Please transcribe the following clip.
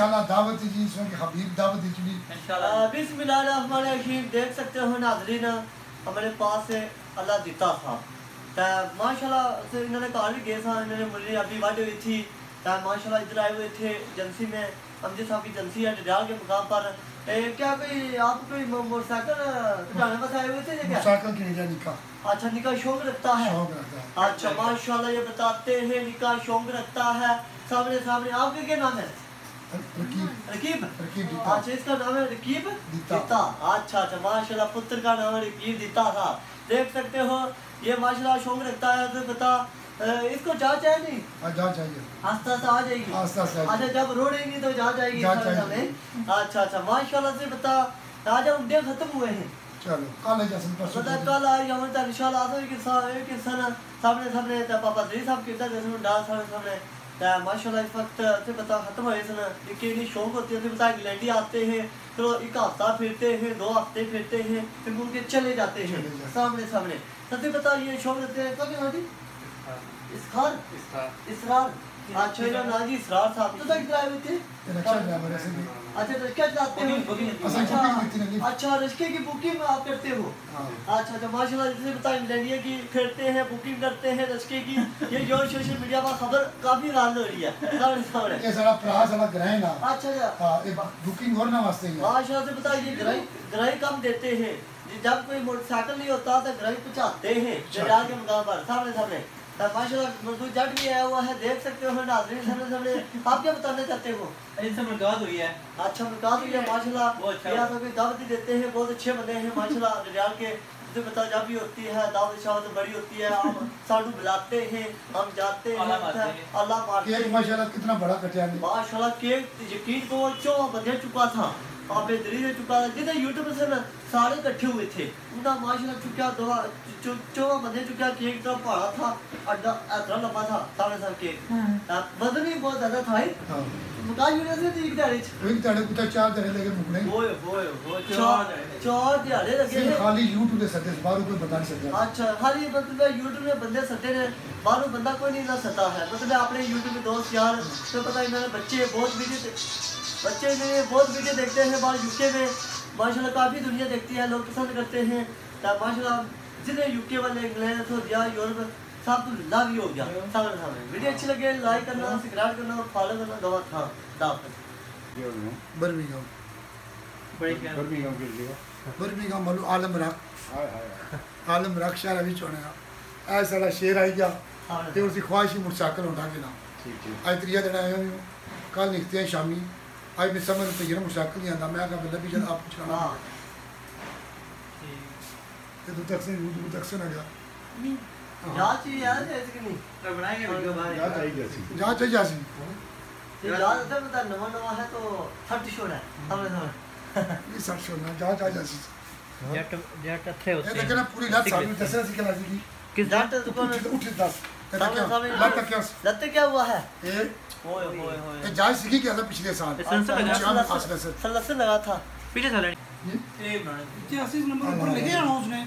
इंशाल्लाह दावत जी इसमें कि हबीब दावत दी चली इंशाल्लाह। बिस्मिल्लाहिर्रहमानिर्रहीम। देख सकते हो नाज़रीन, हमारे पास से अल्लाह दिता था तो माशाल्लाह से इन्होंने घर भी गए था, इन्होंने मुझे अभी वाद हुई थी तो माशाल्लाह इधर आए हुए थे एजेंसी में, अमजद साहब की एजेंसी है डडियाल के मुकाम पर। क्या कोई आप कोई मोटरसाइकिल चलाने पास आए हुए थे क्या? मोटरसाइकिल की निका निकाह। अच्छा, निकाह शौक रखता है। शौक रखता है। अच्छा माशाल्लाह, ये बताते हैं निकाह शौक रखता है। सामने सामने आपके क्या नाम है? रकीब। अच्छा, इसका नाम है रकीब दीता। अच्छा अच्छा माशाल्लाह, पुत्र का नाम है रकीब दीता था। देख सकते हो ये माशाल्लाह शौक रखता है। तो बता इसको जांच है नहीं? जांच चाहिए, आस्ता आस्ता आ जाएगी। अच्छा, जब रोड़ेंगी तो जांच आएगी। अच्छा अच्छा माशाल्लाह से बता, आज हम दिन खत्म हुए हैं। चलो कल जैसे परसों कल आ जाओ तो इंशाल्लाह आ जाएगी कि सामने सामने तो पापा जी साहब कितना जैसे डाल सामने माशाल्लाह इस वक्त से बता खत्म हुए सन। निके नहीं शौक होती है बता, इंग्लैंड आते हैं तो एक हफ्ता फिरते हैं, 2 हफ्ते फिरते हैं, फिर घूम के चले जाते हैं सामने सामने। सबसे बता ये शौक रहते हैं कब नाजी इसरार। अच्छा ये नाजी इसरार साहब तो किधर आए हुए थे? अच्छा रिक्शा चलाते हो? अच्छा रिक्शे की बुकिंग आप करते हो? अच्छा अच्छा माशाल्लाह, जैसे बता इंग्लैंडिया की फिरते हैं, बुकिंग करते हैं रिक्शे की। ये जो सोशल मीडिया पर खबर काफी राज हो रही है सामने। ये सारा प्रास वाला ग्रह ना। अच्छा अच्छा हां, ये बुकिंग और ना वास्ते ही माशाल्लाह से बता, ये ग्राही कम देते हैं। जब कोई मोटरसाइकिल नहीं होता तो ग्राही पहुंचाते हैं डडियाल के मुकाम पर सामने सामने। माशाल्लाह मजदूर जट भी आया हुआ है, देख सकते हो नाज़रीन सामने सामने। आप क्या बताना चाहते हो? इनसे मुलाकात हुई है। अच्छा मुलाकात हुई है माशाल्लाह, यहाँ तो कोई दावत देते हैं, बहुत अच्छे बंदे हैं माशाल्लाह डडियाल के। जो बता जब भी होती है दावत शावत बड़ी होती है, हम साडू बुलाते हैं, हम जाते हैं, अल्लाह मारते हैं। माशाल्लाह कितना बड़ा कटिया है माशाल्लाह, केक यकीन को 4 बजे चुका था, आप दरी से चुका था, जितने यूट्यूब से ना सारे इकट्ठे हुए थे उनका माशाल्लाह चुका 4 बजे चुका। केक तो पड़ा था, अड्डा इतना लंबा था सामने सामने केक, वजन भी बहुत ज्यादा था। मुकाज वीडियो से एक दिहाड़े कुछ 4 दिहाड़े लगे मुकने। ओए ओए ओए 4 दिहाड़े लगे खाली YouTube दे सदे बाहर कोई बता नहीं सकता। अच्छा खाली मतलब YouTube में बंदे सदे ने, बाहरों बंदा कोई नहीं ना सकता है। मतलब अपने YouTube में दोस्त यार तो पता इन्होंने बच्चे बहुत वीडियो देखते हैं बाहर यूके में माशाल्लाह, काफ़ी दुनिया देखती है, लोग पसंद करते हैं माशाल्लाह। जितने यूके वाले इंग्लैंड तो दिया यूरोप सब तो लव ही हो गया सामने सामने। वीडियो अच्छी लगे लाइक करना, सब्सक्राइब करना और फॉलो करना। दवा था बर्मिंघम मालूम आलम रख शहर भी चुने ऐ सारा शेर आई गया तो उसकी ख्वाहिश ही मोटरसाइकिल होता कि ना। अज 3 दिन आए हुए कल निकलते हैं शामी। आज मैं समझ तो ये मोटरसाइकिल नहीं आता, मैं बंदा भी जब आप चलाना तो तक से आ गया। जांच यार ऐसे कि नहीं तो बनाएंगे वीडियो बाहर जांच है जासी ये याद आता बता नवा है तो फट शोर है सामने सामने ये सब शोर ना जांच आ जासी जट अच्छे होते हैं। ये देखना पूरी रात सामने दसरा सी कला की किस जाट दुकान उठ 10 लत क्या हुआ है? ओए ओए ओए जांच सीखी क्या था पिछले साल सलसन लगा था पिछले साल ये बनाने 85 नंबर ऊपर लिखे हैं उसने